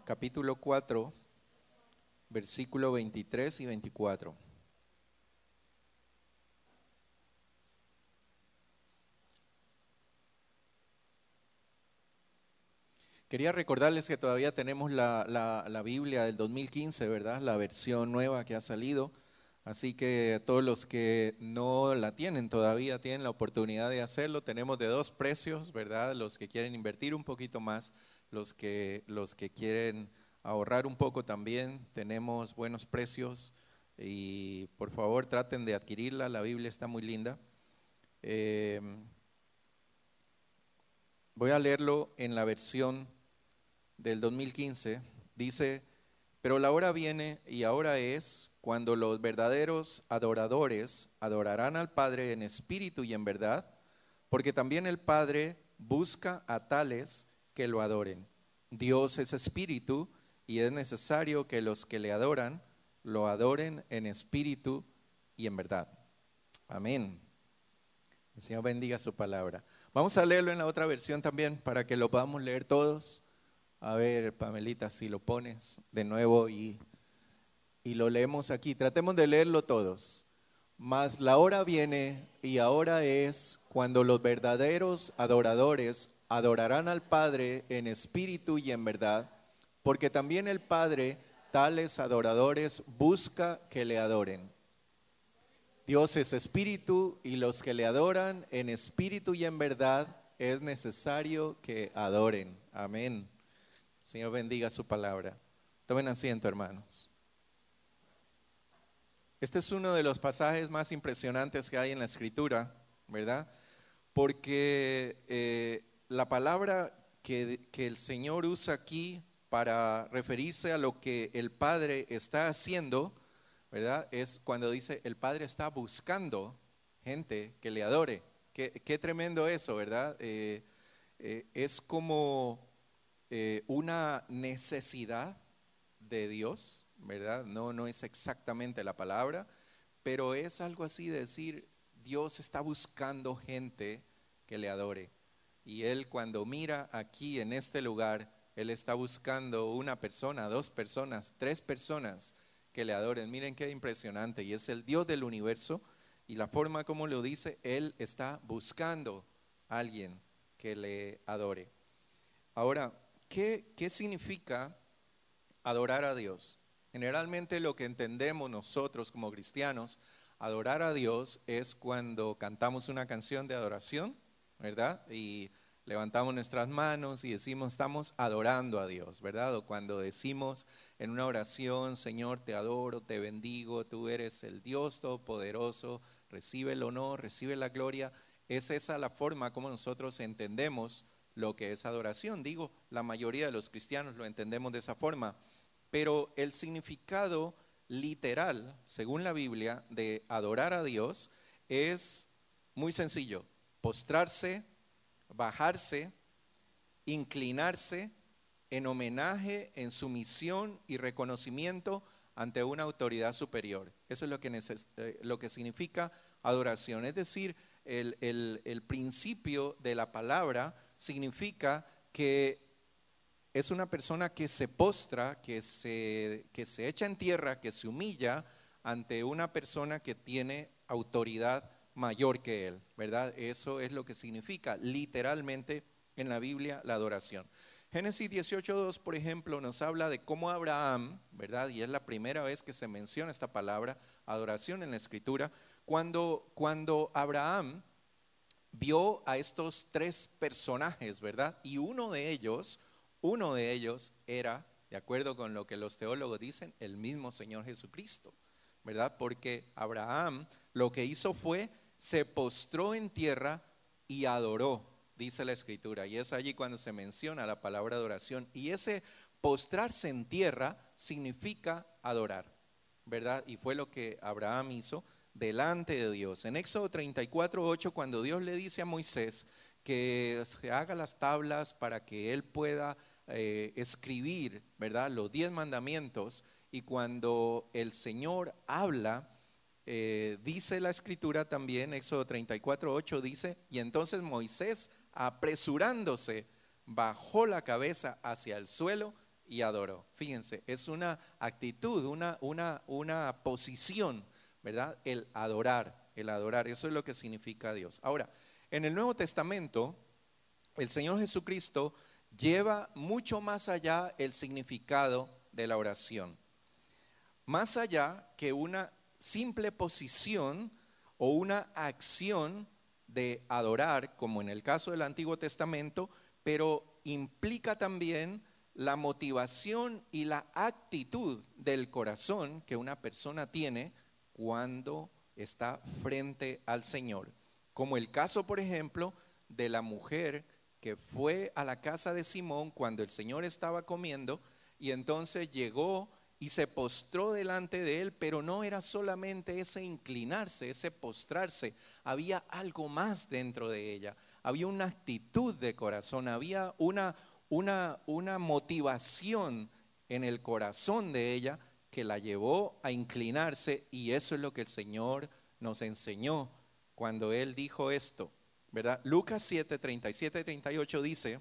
capítulo 4, versículo 23 y 24. Quería recordarles que todavía tenemos la Biblia del 2015, ¿verdad? La versión nueva que ha salido. Así que todos los que no la tienen todavía tienen la oportunidad de hacerlo. Tenemos de dos precios, ¿verdad? Los que quieren invertir un poquito más, los que quieren ahorrar un poco también. Tenemos buenos precios y por favor traten de adquirirla. La Biblia está muy linda. Voy a leerlo en la versión del 2015. Dice: pero la hora viene y ahora es cuando los verdaderos adoradores adorarán al Padre en espíritu y en verdad, porque también el Padre busca a tales que lo adoren. Dios es espíritu y es necesario que los que le adoran lo adoren en espíritu y en verdad. Amén. El Señor bendiga su palabra. Vamos a leerlo en la otra versión también para que lo podamos leer todos. A ver, Pamelita, si lo pones de nuevo y lo leemos aquí. Tratemos de leerlo todos. Mas la hora viene y ahora es cuando los verdaderos adoradores adorarán al Padre en espíritu y en verdad, porque también el Padre tales adoradores busca que le adoren. Dios es espíritu y los que le adoran en espíritu y en verdad es necesario que adoren. Amén. Señor bendiga su palabra. Tomen asiento, hermanos. Este es uno de los pasajes más impresionantes que hay en la Escritura, ¿verdad? Porque la palabra que el Señor usa aquí para referirse a lo que el Padre está haciendo, ¿verdad? Es cuando dice el Padre está buscando gente que le adore. Qué tremendo eso, ¿verdad? Es como una necesidad de Dios, ¿verdad? No es exactamente la palabra, pero es algo así de decir, Dios está buscando gente que le adore. Y Él cuando mira aquí en este lugar, Él está buscando una persona, dos personas, tres personas que le adoren. Miren qué impresionante. Y es el Dios del universo y la forma como lo dice, Él está buscando a alguien que le adore. Ahora, ¿qué significa adorar a Dios? Generalmente lo que entendemos nosotros como cristianos, adorar a Dios es cuando cantamos una canción de adoración, ¿verdad? Y levantamos nuestras manos y decimos, estamos adorando a Dios, ¿verdad? O cuando decimos en una oración, Señor, te adoro, te bendigo, tú eres el Dios todopoderoso, recibe el honor, recibe la gloria. Es esa la forma como nosotros entendemos lo que es adoración. Digo, la mayoría de los cristianos lo entendemos de esa forma. Pero el significado literal, según la Biblia, de adorar a Dios es muy sencillo: postrarse, bajarse, inclinarse en homenaje, en sumisión y reconocimiento ante una autoridad superior. Eso es lo que significa adoración. Es decir, el principio de la palabra significa que es una persona que se postra, que se echa en tierra, que se humilla ante una persona que tiene autoridad mayor que él, ¿verdad? Eso es lo que significa literalmente en la Biblia la adoración. Génesis 18:2, por ejemplo, nos habla de cómo Abraham, ¿verdad? Y es la primera vez que se menciona esta palabra, adoración, en la Escritura. Cuando Abraham vio a estos tres personajes, ¿verdad? Y uno de ellos era, de acuerdo con lo que los teólogos dicen, el mismo Señor Jesucristo, ¿verdad? Porque Abraham lo que hizo fue, se postró en tierra y adoró, dice la Escritura. Y es allí cuando se menciona la palabra adoración. Y ese postrarse en tierra significa adorar, ¿verdad? Y fue lo que Abraham hizo delante de Dios. En Éxodo 34:8, cuando Dios le dice a Moisés que se haga las tablas para que él pueda escribir, ¿verdad?, los 10 mandamientos, y cuando el Señor habla, dice la Escritura también, Éxodo 34:8 dice, y entonces Moisés, apresurándose, bajó la cabeza hacia el suelo y adoró. Fíjense, es una actitud, una posición, ¿verdad? El adorar, eso es lo que significa Dios. Ahora, en el Nuevo Testamento, el Señor Jesucristo lleva mucho más allá el significado de la oración. Más allá que una simple posición o una acción de adorar, como en el caso del Antiguo Testamento, pero implica también la motivación y la actitud del corazón que una persona tiene cuando está frente al Señor. Como el caso, por ejemplo, de la mujer que fue a la casa de Simón cuando el Señor estaba comiendo y entonces llegó y se postró delante de él, pero no era solamente ese inclinarse, ese postrarse, había algo más dentro de ella, había una actitud de corazón, había una motivación en el corazón de ella que la llevó a inclinarse, y eso es lo que el Señor nos enseñó cuando Él dijo esto, ¿verdad? Lucas 7, 37 y 38 dice: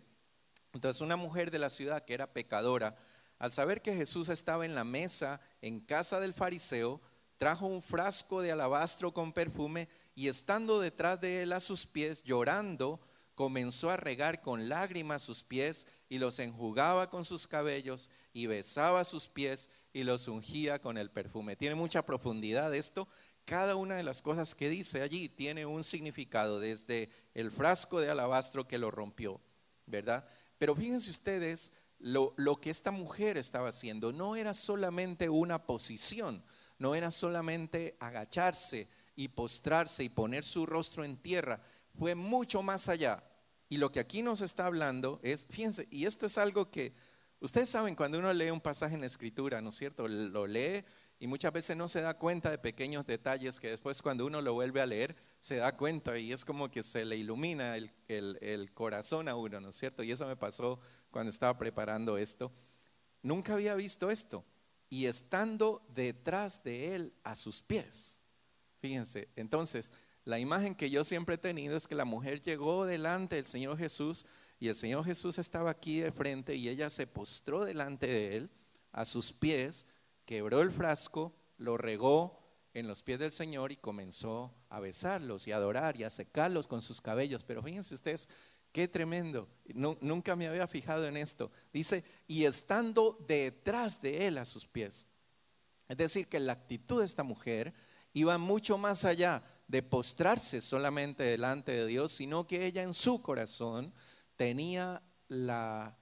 entonces una mujer de la ciudad que era pecadora, al saber que Jesús estaba en la mesa en casa del fariseo, trajo un frasco de alabastro con perfume y estando detrás de él a sus pies, llorando, comenzó a regar con lágrimas sus pies y los enjugaba con sus cabellos y besaba sus pies y los ungía con el perfume. Tiene mucha profundidad esto. Cada una de las cosas que dice allí tiene un significado, desde el frasco de alabastro que lo rompió, ¿verdad? Pero fíjense ustedes, lo que esta mujer estaba haciendo no era solamente una posición, no era solamente agacharse y postrarse y poner su rostro en tierra, fue mucho más allá. Y lo que aquí nos está hablando es, fíjense, y esto es algo que ustedes saben cuando uno lee un pasaje en la Escritura, ¿no es cierto? Lo lee y muchas veces no se da cuenta de pequeños detalles que después cuando uno lo vuelve a leer se da cuenta y es como que se le ilumina el corazón a uno, ¿no es cierto? Y eso me pasó cuando estaba preparando esto. Nunca había visto esto. Y estando detrás de él a sus pies. Fíjense, entonces la imagen que yo siempre he tenido es que la mujer llegó delante del Señor Jesús y el Señor Jesús estaba aquí de frente y ella se postró delante de él a sus pies, quebró el frasco, lo regó en los pies del Señor y comenzó a besarlos y a adorar y a secarlos con sus cabellos. Pero fíjense ustedes, qué tremendo, nunca me había fijado en esto. Dice, y estando detrás de él a sus pies. Es decir, que la actitud de esta mujer iba mucho más allá de postrarse solamente delante de Dios, sino que ella en su corazón tenía la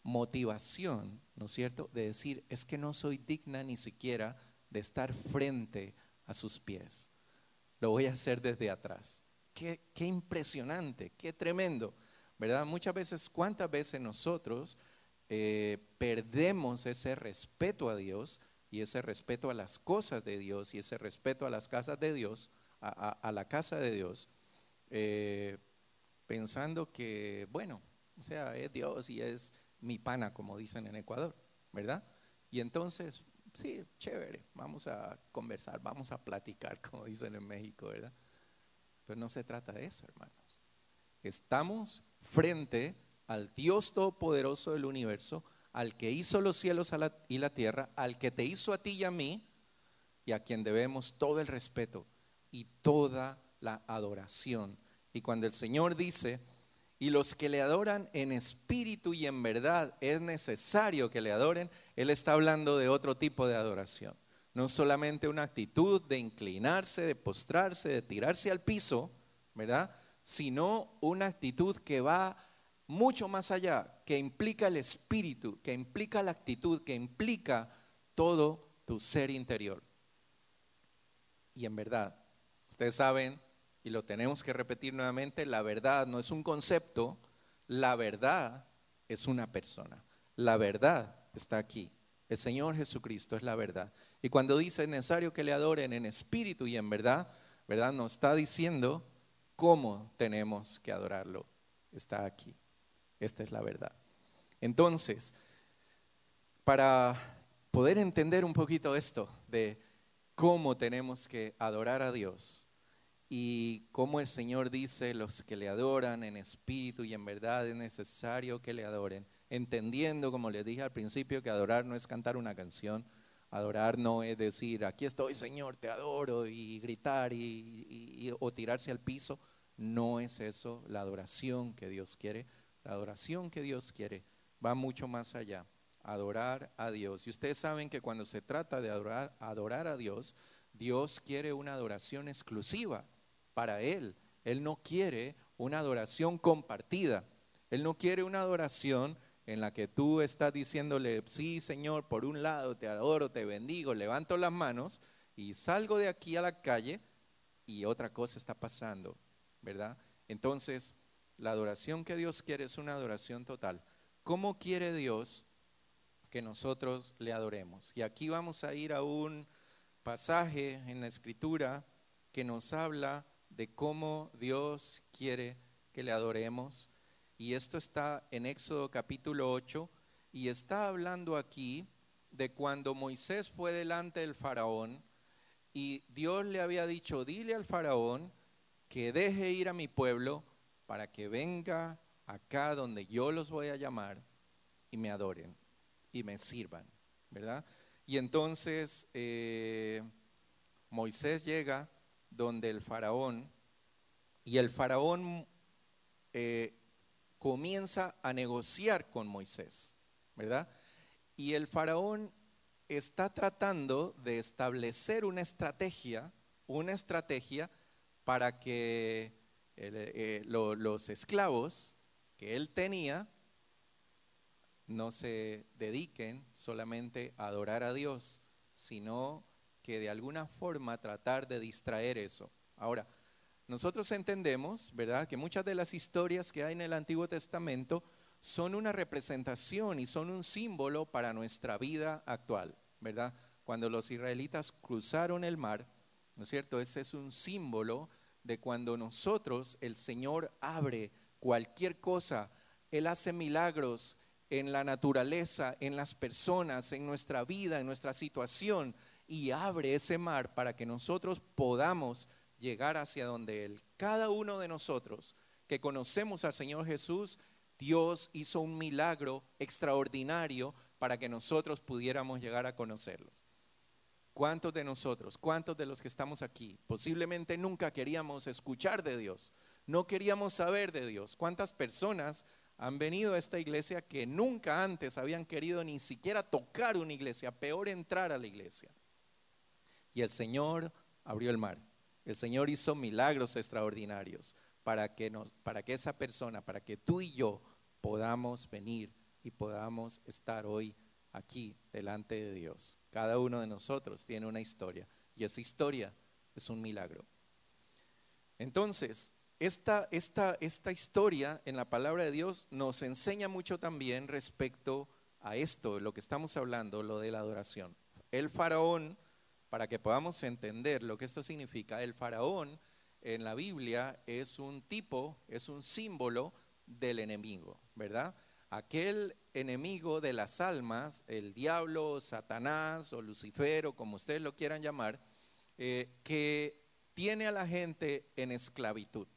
motivación, ¿no es cierto?, de decir, es que no soy digna ni siquiera de estar frente a sus pies. Lo voy a hacer desde atrás. Qué impresionante, qué tremendo, ¿verdad? Muchas veces, ¿cuántas veces nosotros perdemos ese respeto a Dios y ese respeto a las cosas de Dios y ese respeto a las casas de Dios, a la casa de Dios, pensando que, bueno, o sea, es Dios y es mi pana, como dicen en Ecuador, ¿verdad? Y entonces, sí, chévere, vamos a conversar, vamos a platicar, como dicen en México, ¿verdad? Pero no se trata de eso, hermanos. Estamos frente al Dios Todopoderoso del universo, al que hizo los cielos y la tierra, al que te hizo a ti y a mí, y a quien debemos todo el respeto y toda la adoración. Y cuando el Señor dice, y los que le adoran en espíritu y en verdad es necesario que le adoren, Él está hablando de otro tipo de adoración. No solamente una actitud de inclinarse, de postrarse, de tirarse al piso, ¿verdad? Sino una actitud que va mucho más allá, que implica el espíritu, que implica la actitud, que implica todo tu ser interior. Y en verdad, ustedes saben, y lo tenemos que repetir nuevamente, la verdad no es un concepto, la verdad es una persona. La verdad está aquí. El Señor Jesucristo es la verdad. Y cuando dice es necesario que le adoren en espíritu y en verdad, ¿verdad? Nos está diciendo cómo tenemos que adorarlo. Está aquí. Esta es la verdad. Entonces, para poder entender un poquito esto de cómo tenemos que adorar a Dios y cómo el Señor dice, los que le adoran en espíritu y en verdad es necesario que le adoren, entendiendo, como les dije al principio, que adorar no es cantar una canción, adorar no es decir, aquí estoy Señor, te adoro, y gritar o tirarse al piso. No es eso la adoración que Dios quiere. La adoración que Dios quiere va mucho más allá, adorar a Dios. Y ustedes saben que cuando se trata de adorar a Dios, Dios quiere una adoración exclusiva para Él. Él no quiere una adoración compartida. Él no quiere una adoración en la que tú estás diciéndole, sí Señor, por un lado te adoro, te bendigo, levanto las manos y salgo de aquí a la calle y otra cosa está pasando, ¿verdad? Entonces, la adoración que Dios quiere es una adoración total. ¿Cómo quiere Dios que nosotros le adoremos? Y aquí vamos a ir a un pasaje en la Escritura que nos habla de cómo Dios quiere que le adoremos. Y esto está en Éxodo capítulo 8 y está hablando aquí de cuando Moisés fue delante del faraón y Dios le había dicho, dile al faraón que deje ir a mi pueblo para que venga acá donde yo los voy a llamar y me adoren y me sirvan, ¿verdad? Y entonces Moisés llega donde el faraón y el faraón comienza a negociar con Moisés, ¿verdad? Y el faraón está tratando de establecer una estrategia para que los esclavos que él tenía no se dediquen solamente a adorar a Dios, sino que de alguna forma tratar de distraer eso. Ahora, nosotros entendemos, ¿verdad?, que muchas de las historias que hay en el Antiguo Testamento son una representación y son un símbolo para nuestra vida actual, ¿verdad? Cuando los israelitas cruzaron el mar, ¿no es cierto? Ese es un símbolo de cuando nosotros, el Señor abre cualquier cosa, Él hace milagros en la naturaleza, en las personas, en nuestra vida, en nuestra situación, y abre ese mar para que nosotros podamos llegar hacia donde Él. Cada uno de nosotros que conocemos al Señor Jesús, Dios hizo un milagro extraordinario para que nosotros pudiéramos llegar a conocerlos. ¿Cuántos de nosotros, cuántos de los que estamos aquí, posiblemente nunca queríamos escuchar de Dios, no queríamos saber de Dios? ¿Cuántas personas han venido a esta iglesia que nunca antes habían querido ni siquiera tocar una iglesia, peor entrar a la iglesia? Y el Señor abrió el mar. El Señor hizo milagros extraordinarios para que esa persona, para que tú y yo podamos venir y podamos estar hoy aquí delante de Dios. Cada uno de nosotros tiene una historia y esa historia es un milagro. Entonces, esta historia en la palabra de Dios nos enseña mucho también respecto a esto, lo que estamos hablando, lo de la adoración. El faraón, para que podamos entender lo que esto significa, el faraón en la Biblia es un tipo, es un símbolo del enemigo, ¿verdad? Aquel enemigo de las almas, el diablo, Satanás o Lucifer o como ustedes lo quieran llamar, que tiene a la gente en esclavitud,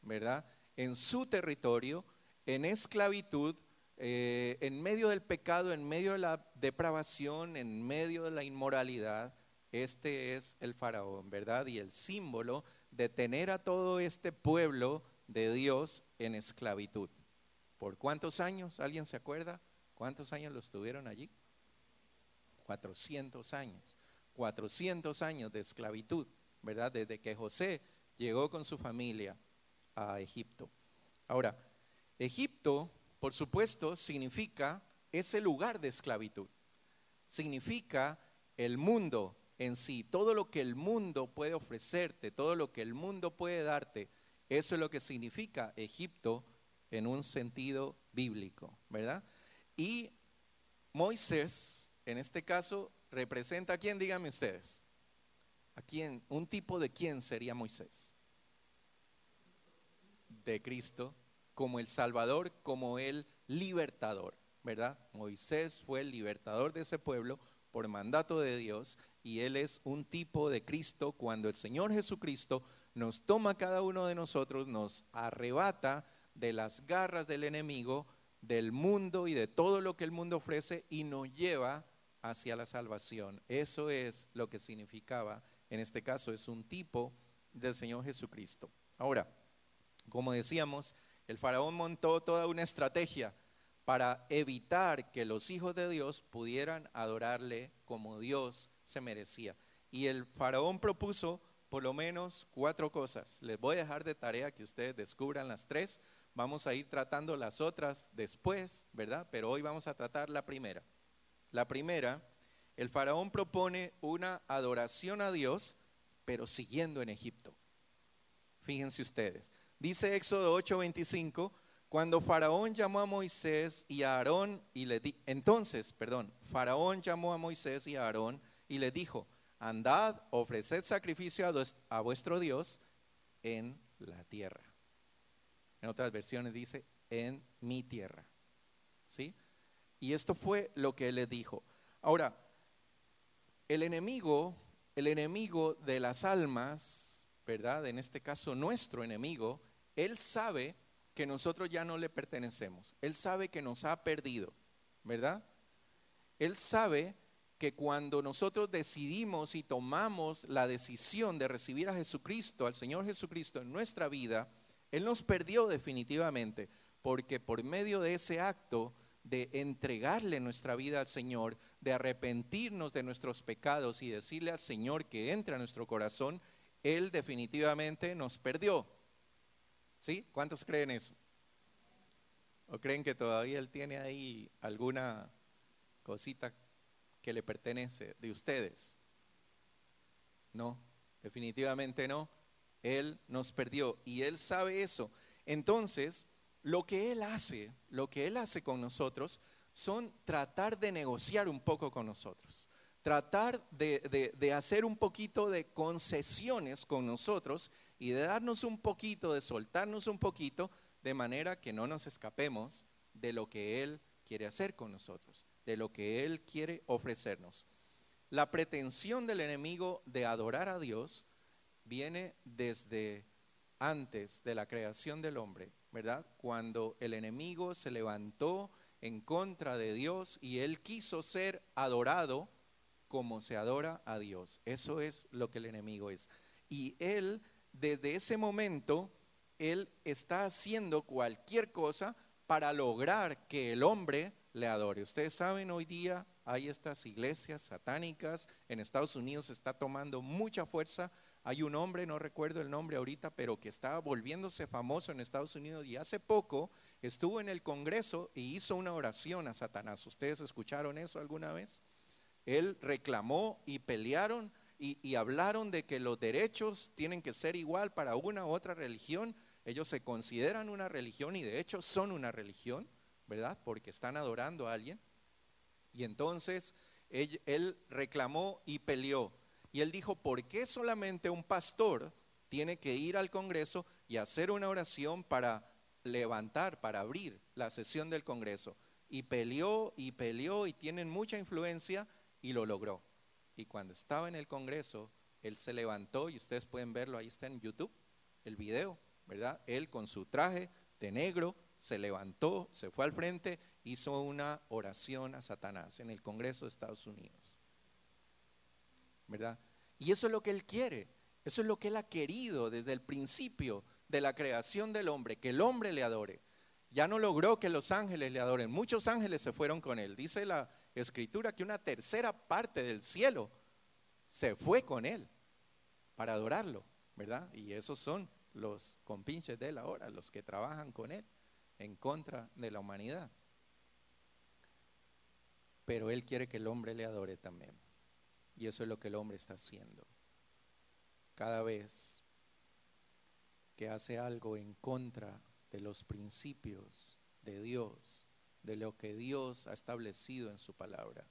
¿verdad? En su territorio, en esclavitud, en medio del pecado, en medio de la depravación, en medio de la inmoralidad. Este es el faraón, ¿verdad? Y el símbolo de tener a todo este pueblo de Dios en esclavitud. ¿Por cuántos años? ¿Alguien se acuerda? ¿Cuántos años los tuvieron allí? 400 años. 400 años de esclavitud, ¿verdad? Desde que José llegó con su familia a Egipto. Ahora, Egipto, por supuesto, significa ese lugar de esclavitud. Significa el mundo en sí, todo lo que el mundo puede ofrecerte, todo lo que el mundo puede darte. Eso es lo que significa Egipto en un sentido bíblico, ¿verdad? Y Moisés, en este caso, representa a quién, díganme ustedes. ¿A quién? ¿Un tipo de quién sería Moisés? De Cristo, como el Salvador, como el libertador, ¿verdad? Moisés fue el libertador de ese pueblo por mandato de Dios y él es un tipo de Cristo cuando el Señor Jesucristo nos toma a cada uno de nosotros, nos arrebata de las garras del enemigo, del mundo y de todo lo que el mundo ofrece y nos lleva hacia la salvación. Eso es lo que significaba, en este caso es un tipo del Señor Jesucristo. Ahora, como decíamos, el faraón montó toda una estrategia para evitar que los hijos de Dios pudieran adorarle como Dios se merecía. Y el faraón propuso por lo menos 4 cosas. Les voy a dejar de tarea que ustedes descubran las 3. Vamos a ir tratando las otras después, ¿verdad? Pero hoy vamos a tratar la primera. La primera, el faraón propone una adoración a Dios, pero siguiendo en Egipto. Fíjense ustedes. Dice Éxodo 8:25, cuando Faraón llamó a Moisés y a Aarón y Faraón llamó a Moisés y a Aarón y les dijo, andad, ofreced sacrificio a vuestro Dios en la tierra. En otras versiones dice, en mi tierra. ¿Sí? Y esto fue lo que él les dijo. Ahora, el enemigo de las almas, ¿verdad? En este caso nuestro enemigo, él sabe que nosotros ya no le pertenecemos. Él sabe que nos ha perdido, ¿verdad? Él sabe que cuando nosotros decidimos y tomamos la decisión de recibir a Jesucristo, al Señor Jesucristo en nuestra vida, Él nos perdió definitivamente, porque por medio de ese acto de entregarle nuestra vida al Señor, de arrepentirnos de nuestros pecados y decirle al Señor que entre a nuestro corazón, Él definitivamente nos perdió. ¿Sí? ¿Cuántos creen eso? ¿O creen que todavía Él tiene ahí alguna cosita que le pertenece de ustedes? No, definitivamente no. Él nos perdió y Él sabe eso. Entonces, lo que Él hace con nosotros son tratar de negociar un poco con nosotros, tratar de hacer un poquito de concesiones con nosotros y de darnos un poquito, de soltarnos un poquito, de manera que no nos escapemos de lo que Él quiere hacer con nosotros, de lo que Él quiere ofrecernos. La pretensión del enemigo de adorar a Dios viene desde antes de la creación del hombre, ¿verdad? Cuando el enemigo se levantó en contra de Dios y él quiso ser adorado como se adora a Dios. Eso es lo que el enemigo es. Y él, desde ese momento, él está haciendo cualquier cosa para lograr que el hombre le adore. Ustedes saben, hoy día hay estas iglesias satánicas, en Estados Unidos está tomando mucha fuerza. Hay un hombre, no recuerdo el nombre ahorita, pero que está volviéndose famoso en Estados Unidos y hace poco estuvo en el Congreso y hizo una oración a Satanás. ¿Ustedes escucharon eso alguna vez? Él reclamó y pelearon y hablaron de que los derechos tienen que ser igual para una u otra religión. Ellos se consideran una religión y de hecho son una religión, ¿verdad? Porque están adorando a alguien. Y entonces él reclamó y peleó. Y él dijo, ¿por qué solamente un pastor tiene que ir al Congreso y hacer una oración para levantar, para abrir la sesión del Congreso? Y peleó y tienen mucha influencia y lo logró. Y cuando estaba en el Congreso, él se levantó y ustedes pueden verlo, ahí está en YouTube, el video, ¿verdad? Él con su traje de negro se levantó, se fue al frente, hizo una oración a Satanás en el Congreso de Estados Unidos, ¿verdad? Y eso es lo que él quiere, eso es lo que él ha querido desde el principio de la creación del hombre, que el hombre le adore. Ya no logró que los ángeles le adoren, muchos ángeles se fueron con él. Dice la Escritura que una tercera parte del cielo se fue con él para adorarlo, ¿verdad? Y esos son los compinches de él ahora, los que trabajan con él en contra de la humanidad. Pero él quiere que el hombre le adore también. Y eso es lo que el hombre está haciendo. Cada vez que hace algo en contra de los principios de Dios, de lo que Dios ha establecido en su palabra,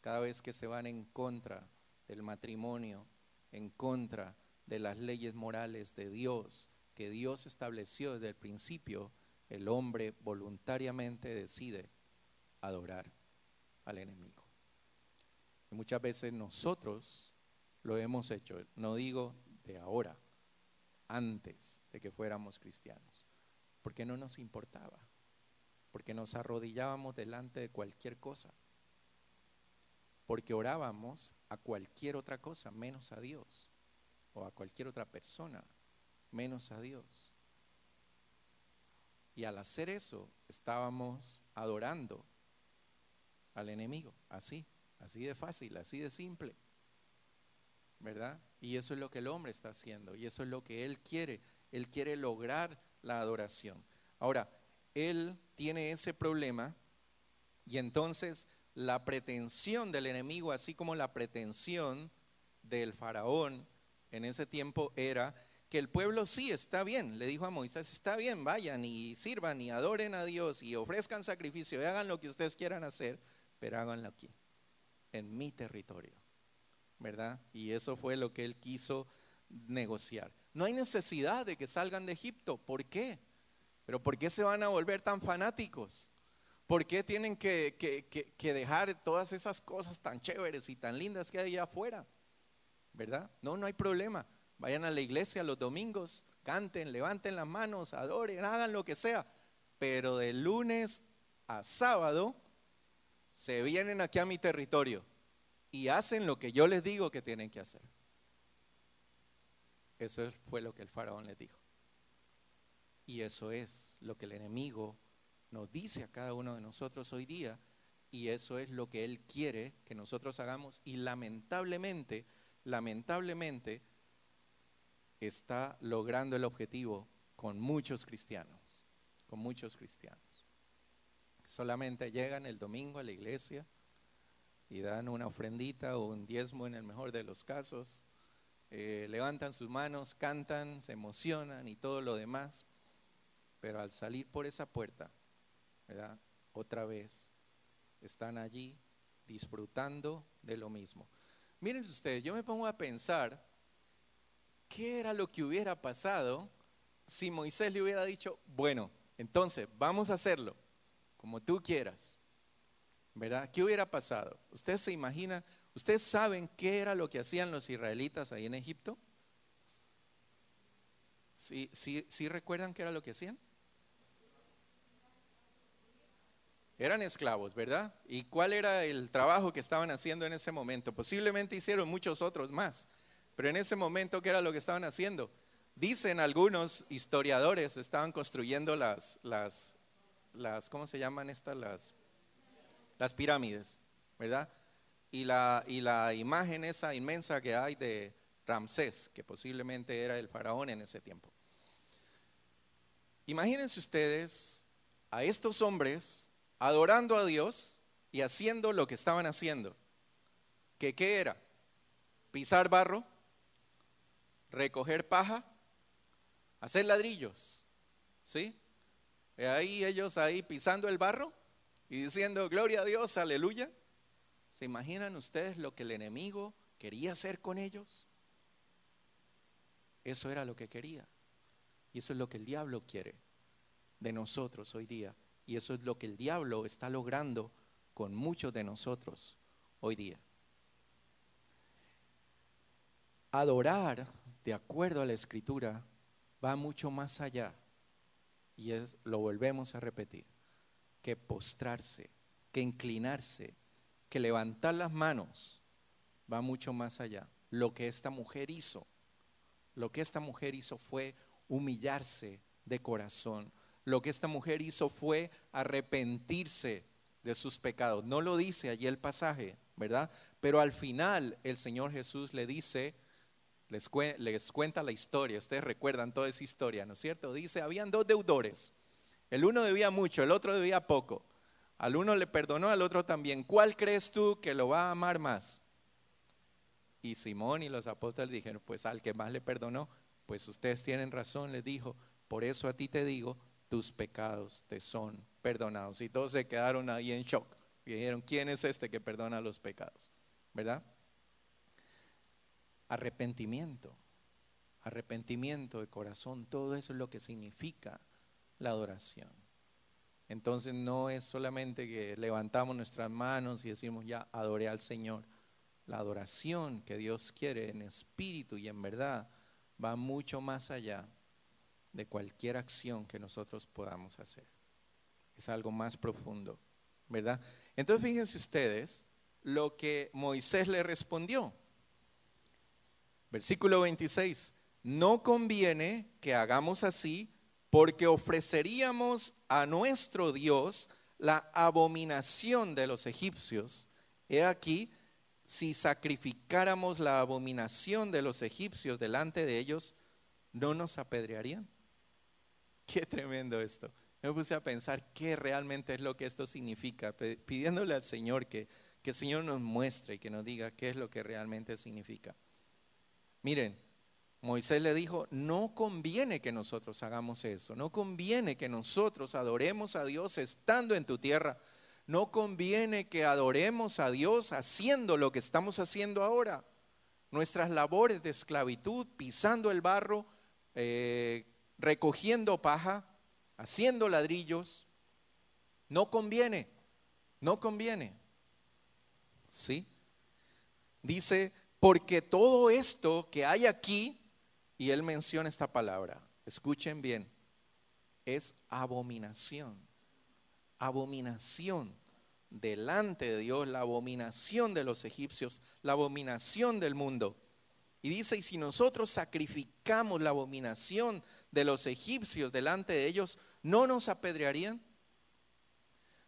cada vez que se van en contra del matrimonio, en contra de las leyes morales de Dios, que Dios estableció desde el principio, el hombre voluntariamente decide adorar al enemigo. Y muchas veces nosotros lo hemos hecho, no digo de ahora, antes de que fuéramos cristianos, porque no nos importaba, porque nos arrodillábamos delante de cualquier cosa, porque orábamos a cualquier otra cosa menos a Dios, o a cualquier otra persona menos a Dios. Y al hacer eso estábamos adorando al enemigo, así de fácil, así de simple, ¿verdad? Y eso es lo que el hombre está haciendo, y eso es lo que él quiere lograr la adoración. Ahora, él tiene ese problema, y entonces la pretensión del enemigo, así como la pretensión del faraón en ese tiempo, era que el pueblo sí está bien. Le dijo a Moisés, está bien, vayan y sirvan y adoren a Dios y ofrezcan sacrificio y hagan lo que ustedes quieran hacer, pero háganlo aquí, en mi territorio, ¿verdad? Y eso fue lo que él quiso negociar. No hay necesidad de que salgan de Egipto. ¿Por qué? Pero ¿por qué se van a volver tan fanáticos? ¿Por qué tienen que dejar todas esas cosas tan chéveres y tan lindas que hay allá afuera? ¿Verdad? No hay problema. Vayan a la iglesia los domingos, canten, levanten las manos, adoren, hagan lo que sea. Pero de lunes a sábado se vienen aquí a mi territorio y hacen lo que yo les digo que tienen que hacer. Eso fue lo que el faraón les dijo. Y eso es lo que el enemigo nos dice a cada uno de nosotros hoy día, y eso es lo que él quiere que nosotros hagamos, y lamentablemente está logrando el objetivo con muchos cristianos, Solamente llegan el domingo a la iglesia y dan una ofrendita o un diezmo en el mejor de los casos, levantan sus manos, cantan, se emocionan y todo lo demás, pero al salir por esa puerta, ¿verdad? Otra vez están allí disfrutando de lo mismo. Miren ustedes, yo me pongo a pensar qué era lo que hubiera pasado si Moisés le hubiera dicho, bueno, entonces vamos a hacerlo como tú quieras, ¿verdad? ¿Qué hubiera pasado? ¿Ustedes se imaginan? ¿Ustedes saben qué era lo que hacían los israelitas ahí en Egipto? ¿Sí recuerdan qué era lo que hacían? Eran esclavos, ¿verdad? ¿Y cuál era el trabajo que estaban haciendo en ese momento? Posiblemente hicieron muchos otros más, pero en ese momento, ¿qué era lo que estaban haciendo? Dicen algunos historiadores, estaban construyendo ¿cómo se llaman estas? Las pirámides, ¿verdad? Y la imagen esa inmensa que hay de Ramsés, que posiblemente era el faraón en ese tiempo. Imagínense ustedes a estos hombres adorando a Dios y haciendo lo que estaban haciendo. ¿Qué era? Pisar barro, recoger paja, hacer ladrillos, ¿sí? Y ahí ellos ahí pisando el barro y diciendo gloria a Dios, aleluya. ¿Se imaginan ustedes lo que el enemigo quería hacer con ellos? Eso era lo que quería. Y eso es lo que el diablo quiere de nosotros hoy día. Y eso es lo que el diablo está logrando con muchos de nosotros hoy día. Adorar, de acuerdo a la Escritura, va mucho más allá. Y lo volvemos a repetir, que postrarse, que inclinarse, que levantar las manos, va mucho más allá. Lo que esta mujer hizo fue humillarse de corazón. Lo que esta mujer hizo fue arrepentirse de sus pecados. No lo dice allí el pasaje, ¿verdad? Pero al final el Señor Jesús le dice, les cuenta la historia. Ustedes recuerdan toda esa historia, ¿no es cierto? Dice, habían dos deudores. El uno debía mucho, el otro debía poco. Al uno le perdonó, al otro también. ¿Cuál crees tú que lo va a amar más? Y Simón y los apóstoles dijeron, pues al que más le perdonó. Pues ustedes tienen razón, les dijo, por eso a ti te digo, tus pecados te son perdonados. Y todos se quedaron ahí en shock y dijeron, ¿quién es este que perdona los pecados? ¿Verdad? Arrepentimiento de corazón, todo eso es lo que significa la adoración. Entonces no es solamente que levantamos nuestras manos y decimos ya adoré al Señor. La adoración que Dios quiere en espíritu y en verdad va mucho más allá de cualquier acción que nosotros podamos hacer. es algo más profundo, ¿verdad? Entonces fíjense ustedes lo que Moisés le respondió. Versículo 26, no conviene que hagamos así porque ofreceríamos a nuestro Dios la abominación de los egipcios. He aquí, si sacrificáramos la abominación de los egipcios delante de ellos, ¿no nos apedrearían? Qué tremendo esto. Me puse a pensar qué realmente es lo que esto significa, pidiéndole al Señor que el Señor nos muestre y que nos diga qué es lo que realmente significa. Miren, Moisés le dijo, no conviene que nosotros hagamos eso, no conviene que nosotros adoremos a Dios estando en tu tierra, no conviene que adoremos a Dios haciendo lo que estamos haciendo ahora, nuestras labores de esclavitud, pisando el barro, recogiendo paja, haciendo ladrillos, no conviene, no conviene, ¿sí? Dice, porque todo esto que hay aquí, y él menciona esta palabra, escuchen bien, es abominación, abominación delante de Dios, la abominación de los egipcios, la abominación del mundo. Y dice, y si nosotros sacrificamos la abominación de los egipcios delante de ellos, ¿no nos apedrearían?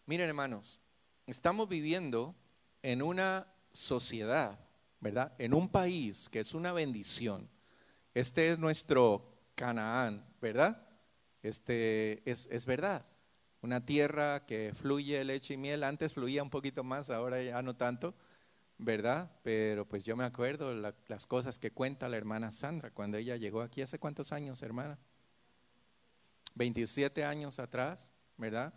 Miren, hermanos, estamos viviendo en una sociedad, ¿verdad? En un país que es una bendición. Este es nuestro Canaán, ¿verdad? Es verdad. Una tierra que fluye leche y miel. Antes fluía un poquito más, ahora ya no tanto, ¿verdad? Pero pues yo me acuerdo las cosas que cuenta la hermana Sandra cuando ella llegó aquí. ¿Hace cuántos años, hermana? 27 años atrás, ¿verdad?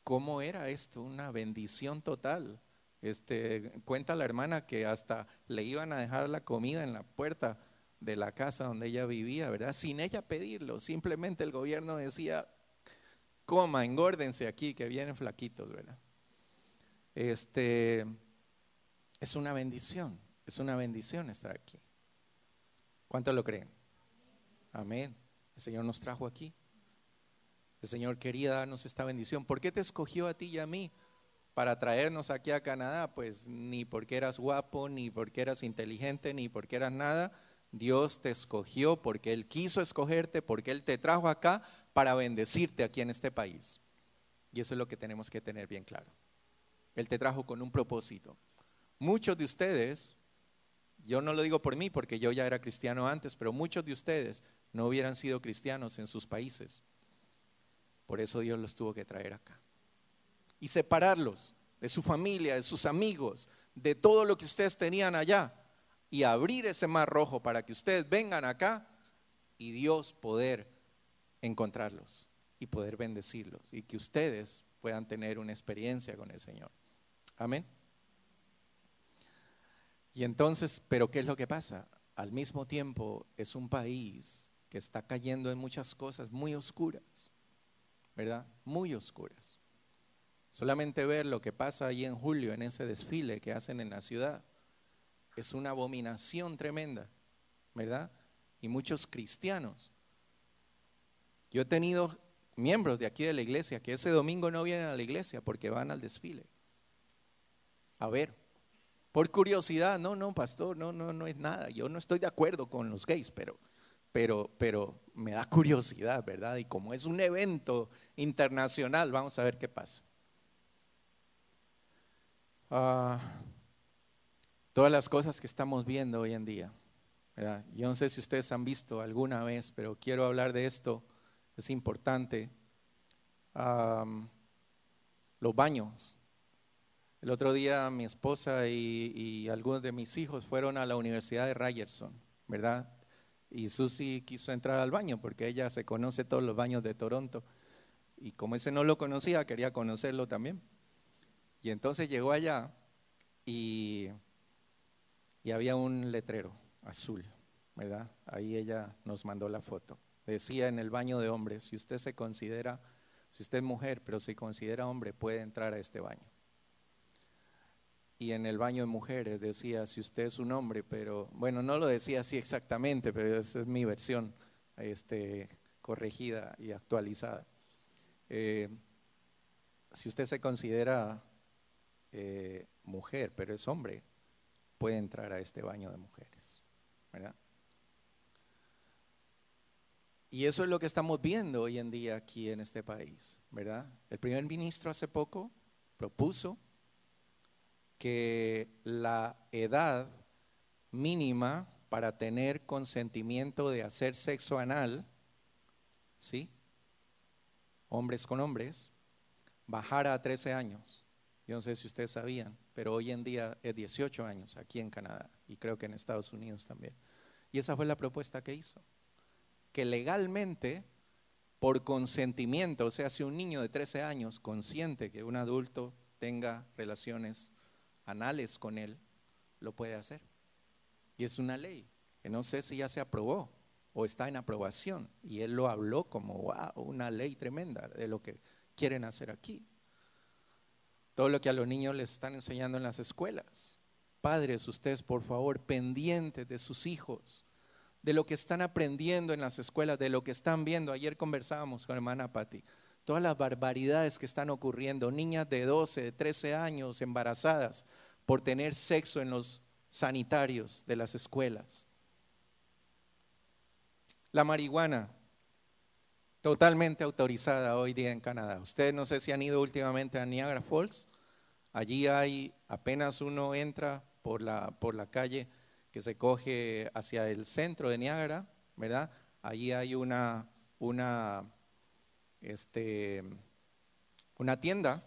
¿Cómo era esto? Una bendición total. Cuenta la hermana que hasta le iban a dejar la comida en la puerta de la casa donde ella vivía, ¿verdad? Sin ella pedirlo, simplemente el gobierno decía, coma, engórdense aquí que vienen flaquitos, ¿verdad? Es una bendición estar aquí. ¿Cuántos lo creen? Amén. El Señor nos trajo aquí. El Señor quería darnos esta bendición. ¿Por qué te escogió a ti y a mí para traernos aquí a Canadá? Pues ni porque eras guapo, ni porque eras inteligente, ni porque eras nada. Dios te escogió porque Él quiso escogerte, porque Él te trajo acá para bendecirte aquí en este país. Y eso es lo que tenemos que tener bien claro. Él te trajo con un propósito. Muchos de ustedes, yo no lo digo por mí porque yo ya era cristiano antes, pero muchos de ustedes no hubieran sido cristianos en sus países. Por eso Dios los tuvo que traer acá. Y separarlos de su familia, de sus amigos, de todo lo que ustedes tenían allá. Y abrir ese mar rojo para que ustedes vengan acá y Dios poder encontrarlos y poder bendecirlos. Y que ustedes puedan tener una experiencia con el Señor. Amén. Y entonces, ¿pero qué es lo que pasa? Al mismo tiempo es un país que está cayendo en muchas cosas muy oscuras, ¿verdad? Muy oscuras. Solamente ver lo que pasa ahí en julio, en ese desfile que hacen en la ciudad, es una abominación tremenda, ¿verdad? Y muchos cristianos. Yo he tenido miembros de aquí de la iglesia que ese domingo no vienen a la iglesia porque van al desfile. A ver, por curiosidad, no, pastor, no es nada. Yo no estoy de acuerdo con los gays, pero me da curiosidad, ¿verdad? Y como es un evento internacional, vamos a ver qué pasa. Todas las cosas que estamos viendo hoy en día, ¿verdad? Yo no sé si ustedes han visto alguna vez, pero quiero hablar de esto, es importante. Los baños. El otro día mi esposa y algunos de mis hijos fueron a la Universidad de Ryerson, ¿verdad? Y Susi quiso entrar al baño porque ella se conoce todos los baños de Toronto. Y como ese no lo conocía, quería conocerlo también. Y entonces llegó allá y había un letrero azul, ¿verdad? Ahí ella nos mandó la foto. Decía en el baño de hombres, si usted es mujer, pero se considera hombre, puede entrar a este baño. Y en el baño de mujeres decía, si usted es un hombre, pero bueno, no lo decía así exactamente, pero esa es mi versión corregida y actualizada. si usted se considera mujer, pero es hombre, puede entrar a este baño de mujeres, ¿verdad? Y eso es lo que estamos viendo hoy en día aquí en este país, ¿verdad? El primer ministro hace poco propuso que la edad mínima para tener consentimiento de hacer sexo anal, ¿sí? Hombres con hombres, bajara a 13 años. Yo no sé si ustedes sabían, pero hoy en día es 18 años aquí en Canadá y creo que en Estados Unidos también. Y esa fue la propuesta que hizo, que legalmente, por consentimiento, o sea, si un niño de 13 años consiente que un adulto tenga relaciones anales con él, lo puede hacer. Y es una ley que no sé si ya se aprobó o está en aprobación. Y él lo habló como, wow, una ley tremenda de lo que quieren hacer aquí. Todo lo que a los niños les están enseñando en las escuelas. Padres, ustedes por favor, pendientes de sus hijos, de lo que están aprendiendo en las escuelas, de lo que están viendo. Ayer conversábamos con hermana Patti, todas las barbaridades que están ocurriendo, niñas de 12, de 13 años embarazadas por tener sexo en los sanitarios de las escuelas. La marihuana, totalmente autorizada hoy día en Canadá. Ustedes no sé si han ido últimamente a Niagara Falls. Allí hay, apenas uno entra por la calle que se coge hacia el centro de Niagara, ¿verdad? Allí hay una tienda,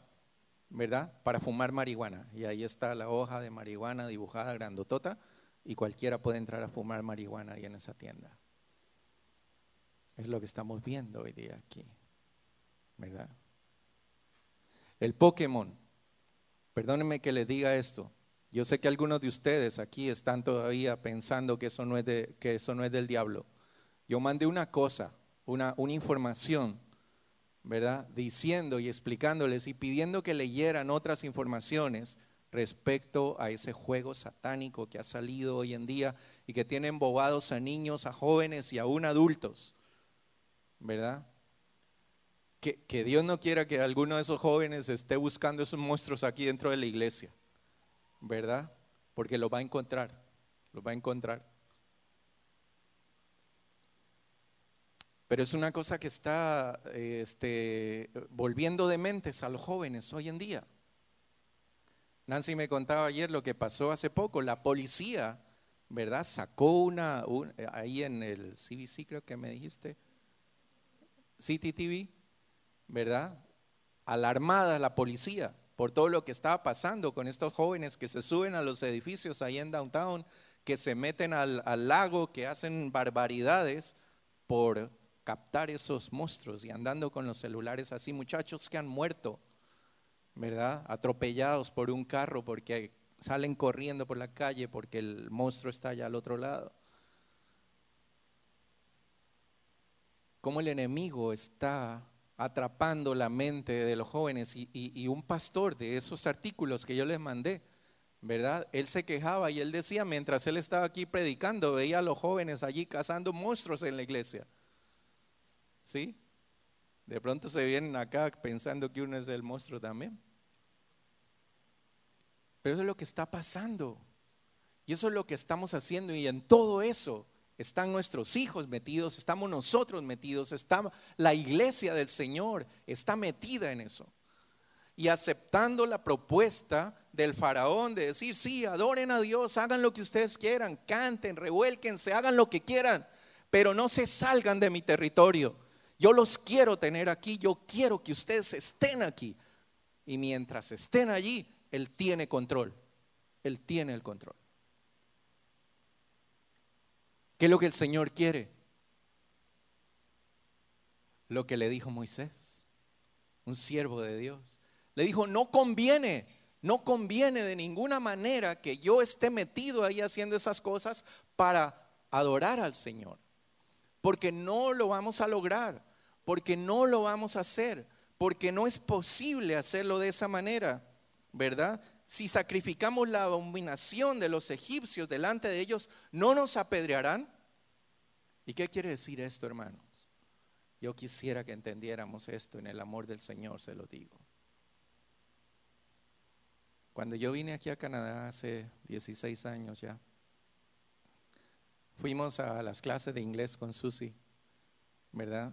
¿verdad? Para fumar marihuana. Y ahí está la hoja de marihuana dibujada grandotota y cualquiera puede entrar a fumar marihuana ahí en esa tienda. Es lo que estamos viendo hoy día aquí, ¿verdad? El Pokémon, perdónenme que les diga esto. Yo sé que algunos de ustedes aquí están todavía pensando que eso no es del diablo. Yo mandé una cosa, una información, ¿verdad? Diciendo y explicándoles y pidiendo que leyeran otras informaciones respecto a ese juego satánico que ha salido hoy en día y que tiene embobados a niños, a jóvenes y aún adultos, ¿verdad? Que Dios no quiera que alguno de esos jóvenes esté buscando esos monstruos aquí dentro de la iglesia, ¿verdad? Porque los va a encontrar, los va a encontrar. Pero es una cosa que está volviendo dementes a los jóvenes hoy en día. Nancy me contaba ayer lo que pasó hace poco. La policía, ¿verdad? Sacó ahí en el CBC, creo que me dijiste, CTTV, ¿verdad? Alarmada la policía por todo lo que estaba pasando con estos jóvenes que se suben a los edificios ahí en downtown, que se meten al lago, que hacen barbaridades por captar esos monstruos y andando con los celulares así, muchachos que han muerto, ¿verdad? Atropellados por un carro porque salen corriendo por la calle porque el monstruo está allá al otro lado. Cómo el enemigo está atrapando la mente de los jóvenes y un pastor de esos artículos que yo les mandé, ¿verdad? Él se quejaba y él decía, mientras él estaba aquí predicando, veía a los jóvenes allí cazando monstruos en la iglesia. ¿Sí? De pronto se vienen acá pensando que uno es el monstruo también. Pero eso es lo que está pasando. Y eso es lo que estamos haciendo. Y en todo eso están nuestros hijos metidos, estamos nosotros metidos, está la iglesia del Señor, está metida en eso. Y aceptando la propuesta del faraón de decir, sí, adoren a Dios, hagan lo que ustedes quieran, canten, revuélquense, hagan lo que quieran, pero no se salgan de mi territorio. Yo los quiero tener aquí, yo quiero que ustedes estén aquí. Y mientras estén allí, Él tiene control, Él tiene el control. ¿Qué es lo que el Señor quiere? Lo que le dijo Moisés, un siervo de Dios. Le dijo, no conviene de ninguna manera que yo esté metido ahí haciendo esas cosas para adorar al Señor. Porque no lo vamos a lograr, porque no lo vamos a hacer, porque no es posible hacerlo de esa manera, ¿verdad? Si sacrificamos la abominación de los egipcios delante de ellos, ¿no nos apedrearán? ¿Y qué quiere decir esto, hermanos? Yo quisiera que entendiéramos esto en el amor del Señor, se lo digo. Cuando yo vine aquí a Canadá hace 16 años ya, fuimos a las clases de inglés con Susie, ¿verdad?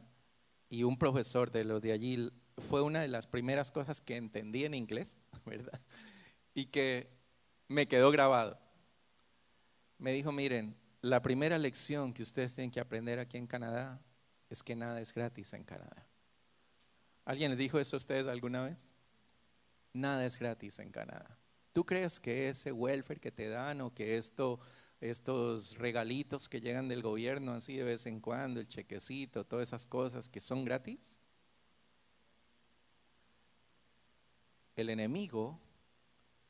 Y un profesor de los de allí fue una de las primeras cosas que entendí en inglés, ¿verdad? Y que me quedó grabado. Me dijo, miren, la primera lección que ustedes tienen que aprender aquí en Canadá es que nada es gratis en Canadá. ¿Alguien les dijo eso a ustedes alguna vez? Nada es gratis en Canadá. ¿Tú crees que ese welfare que te dan o que estos regalitos que llegan del gobierno así de vez en cuando, el chequecito, todas esas cosas que son gratis? El enemigo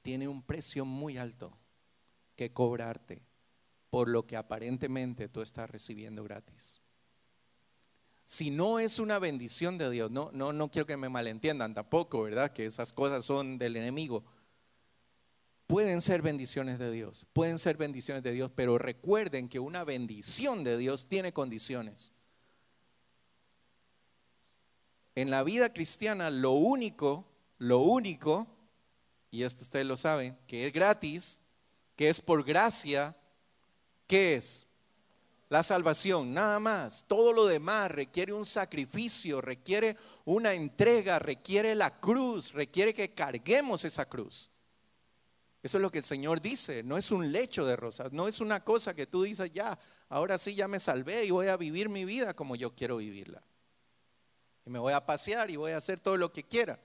tiene un precio muy alto que cobrarte por lo que aparentemente tú estás recibiendo gratis. Si no es una bendición de Dios, no quiero que me malentiendan tampoco, ¿verdad? Que esas cosas son del enemigo. Pueden ser bendiciones de Dios, pueden ser bendiciones de Dios, pero recuerden que una bendición de Dios tiene condiciones. En la vida cristiana lo único, y esto ustedes lo saben, que es gratis, que es por gracia, ¿qué es? La salvación, nada más. Todo lo demás requiere un sacrificio, requiere una entrega, requiere la cruz, requiere que carguemos esa cruz. Eso es lo que el Señor dice, no es un lecho de rosas, no es una cosa que tú dices ya, ahora sí ya me salvé y voy a vivir mi vida como yo quiero vivirla. Y me voy a pasear y voy a hacer todo lo que quiera.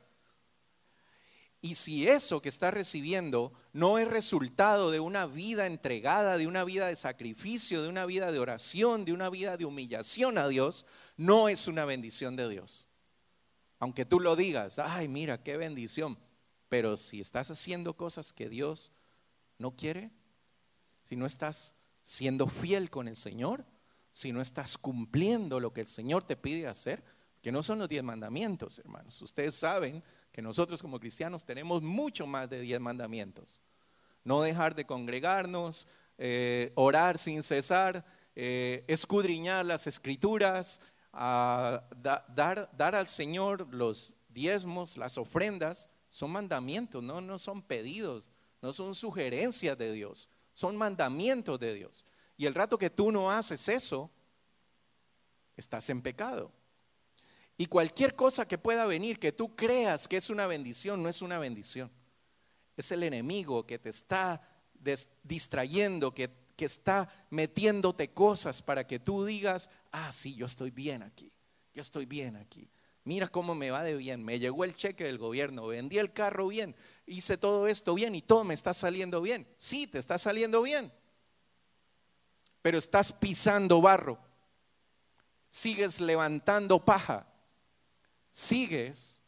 Y si eso que estás recibiendo no es resultado de una vida entregada, de una vida de sacrificio, de una vida de oración, de una vida de humillación a Dios, no es una bendición de Dios. Aunque tú lo digas, ay, mira, qué bendición. Pero si estás haciendo cosas que Dios no quiere, si no estás siendo fiel con el Señor, si no estás cumpliendo lo que el Señor te pide hacer, que no son los 10 mandamientos, hermanos. Ustedes saben que nosotros como cristianos tenemos mucho más de 10 mandamientos. No dejar de congregarnos, orar sin cesar, escudriñar las escrituras, dar al Señor los diezmos, las ofrendas, son mandamientos, no son pedidos, no son sugerencias de Dios, son mandamientos de Dios. Y el rato que tú no haces eso, estás en pecado. Y cualquier cosa que pueda venir, que tú creas que es una bendición, no es una bendición. Es el enemigo que te está distrayendo, que está metiéndote cosas para que tú digas, ah, sí, yo estoy bien aquí, yo estoy bien aquí. Mira cómo me va de bien, me llegó el cheque del gobierno, vendí el carro bien, hice todo esto bien y todo me está saliendo bien. Sí, te está saliendo bien, pero estás pisando barro, sigues levantando paja, sigues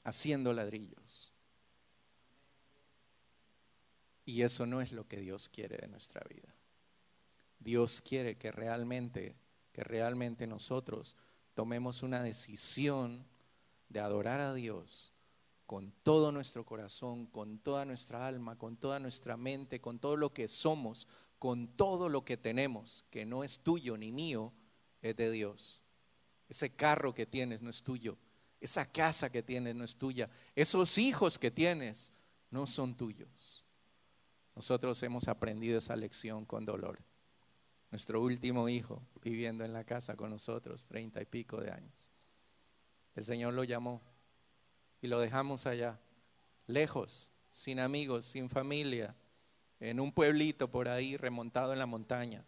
haciendo ladrillos. Y eso no es lo que Dios quiere de nuestra vida. Dios quiere que realmente nosotros tomemos una decisión de adorar a Dios con todo nuestro corazón, con toda nuestra alma, con toda nuestra mente, con todo lo que somos, con todo lo que tenemos, que no es tuyo ni mío, es de Dios. Ese carro que tienes no es tuyo, esa casa que tienes no es tuya, esos hijos que tienes no son tuyos. Nosotros hemos aprendido esa lección con dolor. Nuestro último hijo viviendo en la casa con nosotros, 30 y pico de años. El Señor lo llamó y lo dejamos allá, lejos, sin amigos, sin familia, en un pueblito por ahí remontado en la montaña.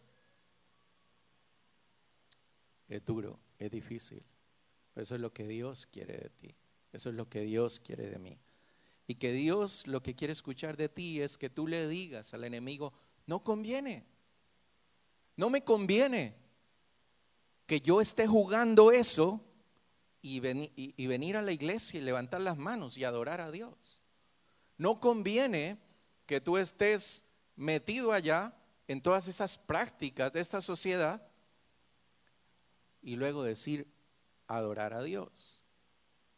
Es duro, es difícil, pero eso es lo que Dios quiere de ti, eso es lo que Dios quiere de mí. Y que Dios lo que quiere escuchar de ti es que tú le digas al enemigo, no conviene, no me conviene que yo esté jugando eso y venir a la iglesia y levantar las manos y adorar a Dios. No conviene que tú estés metido allá en todas esas prácticas de esta sociedad y luego decir adorar a Dios,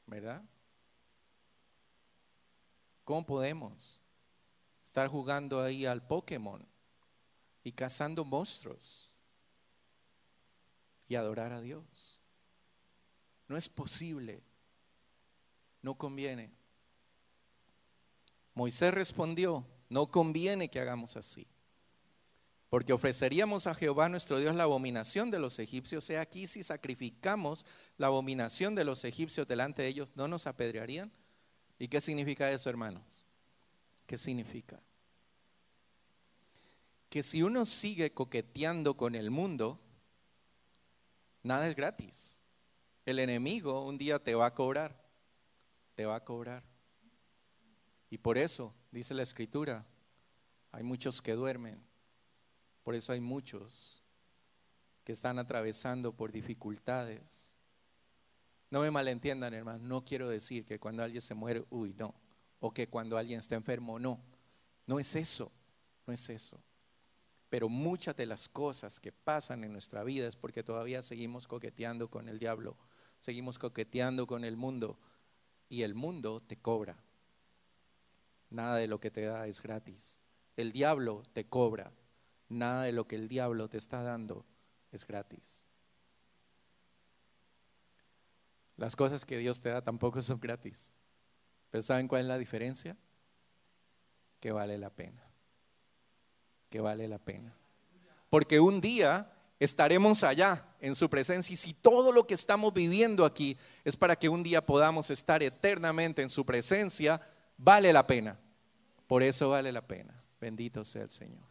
¿verdad? ¿Cómo podemos estar jugando ahí al Pokémon y cazando monstruos y adorar a Dios? No es posible, no conviene. Moisés respondió, no conviene que hagamos así, porque ofreceríamos a Jehová nuestro Dios la abominación de los egipcios. He aquí, si sacrificamos la abominación de los egipcios delante de ellos, ¿no nos apedrearían? ¿Y qué significa eso, hermanos? ¿Qué significa? Que si uno sigue coqueteando con el mundo, nada es gratis. El enemigo un día te va a cobrar, te va a cobrar. Y por eso, dice la Escritura, hay muchos que duermen. Por eso hay muchos que están atravesando por dificultades. No me malentiendan, hermanos, no quiero decir que cuando alguien se muere, no. O que cuando alguien está enfermo, no. No es eso, no es eso. Pero muchas de las cosas que pasan en nuestra vida es porque todavía seguimos coqueteando con el diablo, seguimos coqueteando con el mundo, y el mundo te cobra. Nada de lo que te da es gratis. El diablo te cobra. Nada de lo que el diablo te está dando es gratis. Las cosas que Dios te da tampoco son gratis. Pero ¿saben cuál es la diferencia? Que vale la pena. Que vale la pena. Porque un día estaremos allá en su presencia, y si todo lo que estamos viviendo aquí es para que un día podamos estar eternamente en su presencia, vale la pena. Por eso vale la pena. Bendito sea el Señor.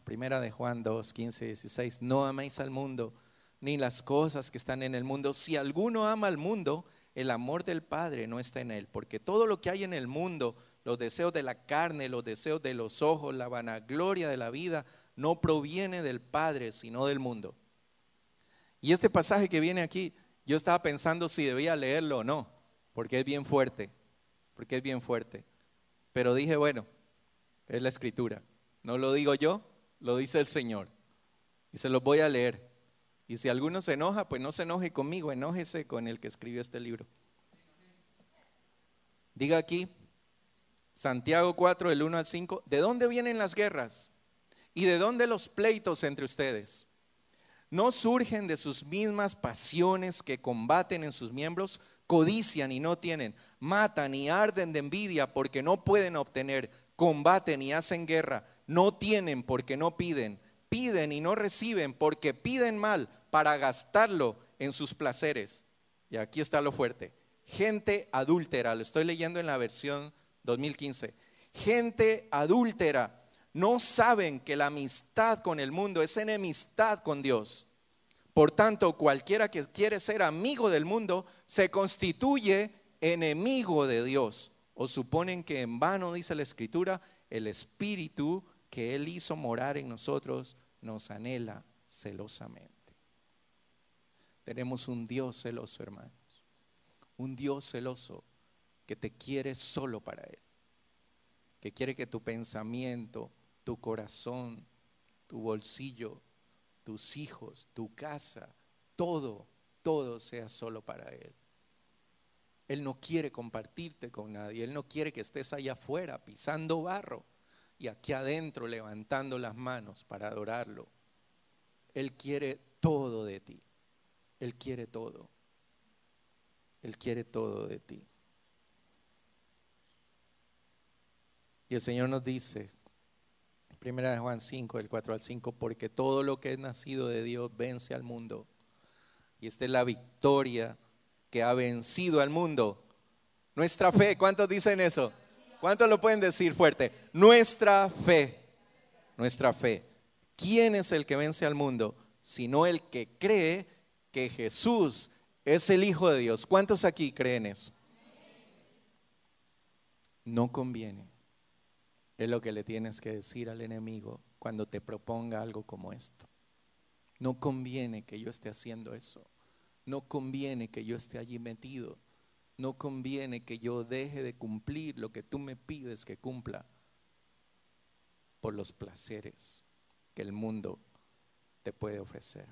Primera de Juan 2, 15 y 16. No améis al mundo, ni las cosas que están en el mundo. Si alguno ama al mundo, el amor del Padre no está en él. Porque todo lo que hay en el mundo, los deseos de la carne, los deseos de los ojos, la vanagloria de la vida, no proviene del Padre, sino del mundo. Y este pasaje que viene aquí, yo estaba pensando si debía leerlo o no, porque es bien fuerte, Pero dije, bueno, es la Escritura. No lo digo yo, lo dice el Señor. Y se los voy a leer. Y si alguno se enoja, pues no se enoje conmigo, enójese con el que escribió este libro. Diga aquí, Santiago 4, del 1 al 5, ¿de dónde vienen las guerras? ¿Y de dónde los pleitos entre ustedes? ¿No surgen de sus mismas pasiones que combaten en sus miembros? Codician y no tienen, matan y arden de envidia porque no pueden obtener, combaten y hacen guerra, no tienen porque no piden, piden y no reciben porque piden mal para gastarlo en sus placeres. Y aquí está lo fuerte, gente adúltera, lo estoy leyendo en la versión 2015, gente adúltera. No saben que la amistad con el mundo es enemistad con Dios. Por tanto, cualquiera que quiere ser amigo del mundo se constituye enemigo de Dios. ¿O suponen que en vano, dice la Escritura, el Espíritu que Él hizo morar en nosotros nos anhela celosamente? Tenemos un Dios celoso, hermanos. Un Dios celoso que te quiere solo para Él. Que quiere que tu pensamiento, tu corazón, tu bolsillo, tus hijos, tu casa, todo sea solo para Él. Él no quiere compartirte con nadie. Él no quiere que estés allá afuera pisando barro y aquí adentro levantando las manos para adorarlo. Él quiere todo de ti. Él quiere todo. Él quiere todo de ti. Y el Señor nos dice, Primera de Juan 5, del 4 al 5, porque todo lo que es nacido de Dios vence al mundo. Y esta es la victoria que ha vencido al mundo. Nuestra fe, ¿cuántos dicen eso? ¿Cuántos lo pueden decir fuerte? Nuestra fe, nuestra fe. ¿Quién es el que vence al mundo? Sino el que cree que Jesús es el Hijo de Dios. ¿Cuántos aquí creen eso? No conviene. Es lo que le tienes que decir al enemigo cuando te proponga algo como esto. No conviene que yo esté haciendo eso. No conviene que yo esté allí metido. No conviene que yo deje de cumplir lo que tú me pides que cumpla por los placeres que el mundo te puede ofrecer.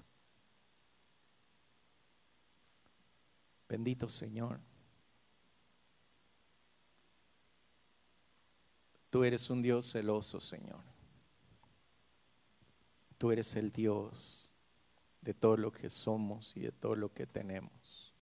Bendito Señor. Tú eres un Dios celoso, Señor. Tú eres el Dios de todo lo que somos y de todo lo que tenemos.